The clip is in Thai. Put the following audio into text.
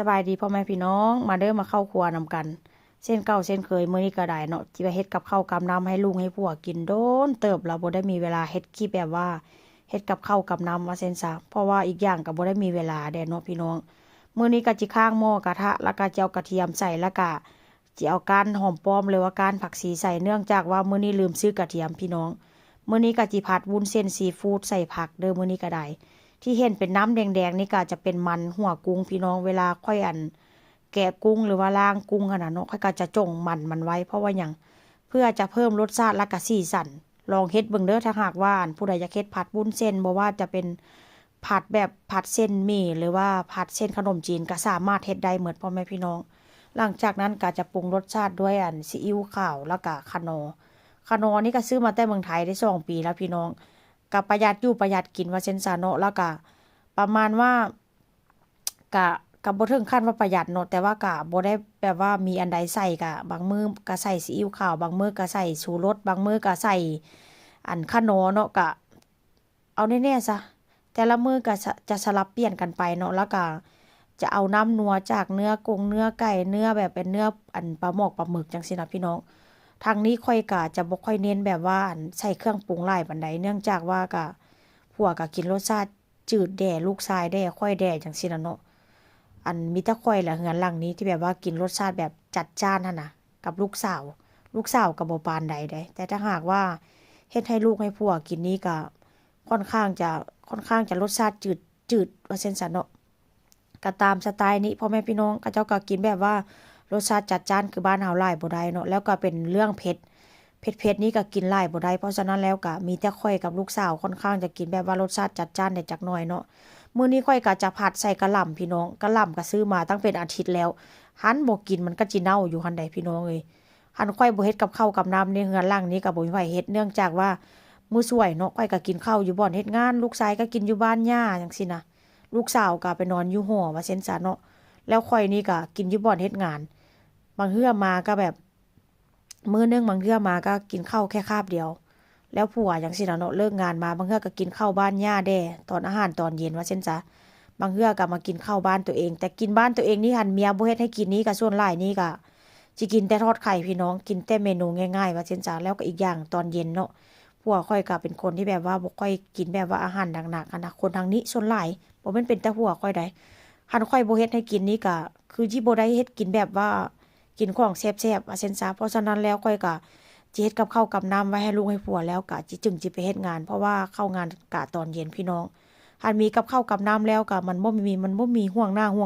สบายดีพ่อแม่พี่น้องมาเด้อมาเข้าครัวนำกันเส้นเก่าเส้นเคยมื้อนี้ก็ได้เนาะที่ว่าเฮ็ดกับข้าวกับน้ำให้ลูกให้ผัวกินโดนเติบเราบ่ได้มีเวลาเฮ็ดคลิปแบบว่าเฮ็ดกับข้าวกับน้ำว่าเส้นซะเพราะว่าอีกอย่างก็บ่ได้มีเวลาแด่เนาะพี่น้องมื้อนี้ก็จิข้างหม้อกระทะแล้วก็จะเอากระเทียมใส่แล้วก็จิเอาก้านหอมป้อมหรือว่าก้านผักชีใส่เนื่องจากว่ามื้อนี้ลืมซื้อกระเทียมพี่น้องมื้อนี้ก็จิผัดวุ้นเส้นซีฟู้ดใส่ผักเด้อมื้อนี้ก็ได้ที่เห็นเป็นน้ำแดงๆนี่ก็จะเป็นมันหัวกุ้งพี่น้องเวลาค่อยแกะกุ้งหรือว่าล้างกุ้งขนาดเนาะค่อยก็จะจ่งมันไว้เพราะว่าหยังเพื่อจะเพิ่มรสชาติและก็สีสันลองเฮ็ดเบิ่งเด้อถ้าหากว่าผู้ใดอยากเฮ็ดผัดวุ้นเส้นบ่ว่าจะเป็นผัดแบบผัดเส้นหมี่หรือว่าผัดเส้นขนมจีนก็สามารถเฮ็ดได้เหมือนพ่อแม่พี่น้องหลังจากนั้นก็จะปรุงรสชาติด้วยซีอิ๊วขาวแล้วก็คะนอนี่ก็ซื้อมาแต่เมืองไทยได้2 ปีแล้วพี่น้องก็ประหยัดอยู่ประหยัดกินว่าเส้นซาเนาะแล้วก็ประมาณว่ากะบ่ถึงขั้นว่าประหยัดเนาะแต่ว่ากะบ่ได้แบบว่ามีอันใดใส่กะบางมื้อก็ใส่ซีอิ๊วขาวบางมื้อก็ใส่ชูรสบางมื้อก็ใส่คะนอเนาะก็เอาแน่ๆซะแต่ละมื้อก็จะสลับเปลี่ยนกันไปเนาะแล้วก็จะเอาน้ำนัวจากเนื้อกงเนื้อไก่เนื้อแบบเป็นเนื้อปลาหมอกปลาหมึกจังซี่นะพี่น้องทางนี้ค่อยก็จะบ่ค่อยเน้นแบบว่าใส่เครื่องปรุงหลายปานใดเนื่องจากว่าก็ผัวก็กินรสชาติจืดแด่ลูกชายแด่ค่อยแด่จังซี่ล่ะเนาะมีแต่ข้อยแหละเฮือนหลังนี้ที่แบบว่ากินรสชาติแบบจัดจ้านหั่นน่ะกับลูกสาวก็บ่ปานใดเด้แต่ถ้าหากว่าเฮ็ดให้ลูกให้ผัวกินนี่ก็ค่อนข้างจะรสชาติจืดว่าซั่นซะเนาะก็ตามสไตล์นี้พ่อแม่พี่น้องเขาเจ้าก็กินแบบว่ารสชาติจัดจ้านคือบ้านเฮาหลายบ่ได้เนาะแล้วก็เป็นเรื่องเผ็ดนี่ก็กินหลายบ่ได้เพราะฉะนั้นแล้วก็มีแต่ข้อยกับลูกสาวค่อนข้างจะกินแบบว่ารสชาติจัดจ้านได้จักหน่อยเนาะมื้อนี้ข้อยก็จะผัดใส่กะหล่ำพี่น้องกะหล่ำก็ซื้อมาตั้งเป็นอาทิตย์แล้วหันบ่กินมันก็สิเน่าอยู่หั่นใดพี่น้องเอ้ยหันข้อยบ่เฮ็ดกับข้าวกับน้ำในเรือนหลังนี้ก็บ่มีไผเฮ็ดเนื่องจากว่ามื้อช่วยเนาะข้อยก็กินข้าวอยู่บ่อนเฮ็ดงานลูกชายก็กินอยู่บ้านย่าจังซี่นะลูกสาวก็ไปนอนอยู่หอว่าซั่นซะเนาะแล้วข้อยนี่ก็กินอยู่บ่อนเฮ็ดงานบางเทื่อมาก็แบบมื้อนึงบางเทื่อมาก็กินข้าวแค่คาบเดียวแล้วผัวจังซี่ล่ะเนาะเลิกงานมาบางเทื่อก็กินข้าวบ้านย่าแด่ตอนอาหารตอนเย็นว่าซั่นซะบางเทื่อก็มากินข้าวบ้านตัวเองแต่กินบ้านตัวเองนี่หันเมียบ่เฮ็ดให้กินนี้ก็ส่วนหลายนี่ก็สิกินแต่ทอดไข่พี่น้องกินแต่เมนูง่ายๆว่าซั่นซะแล้วก็อีกอย่างตอนเย็นเนาะผัวข้อยก็เป็นคนที่แบบว่าบ่ค่อยกินแบบว่าอาหารหนักๆอะนะคนทางนี้ส่วนหลายบ่แม่นเป็นแต่ผัวข้อยใดหันข้อยบ่เฮ็ดให้กินนี่ก็คือสิบ่ได้เฮ็ดกินแบบว่ากินของแซ่บๆว่าซั่นซะเพราะฉะนั้นแล้วข้อยก็สิเฮ็ดกับข้าวกับน้ำไว้ให้ลูกให้ผัวแล้วก็จึงไปเฮ็ดงานเพราะว่าเข้างานกะตอนเย็นพี่น้องหันมีกับข้าวกับน้ำแล้วก็มันบ่มีห่วงหน้าห่วง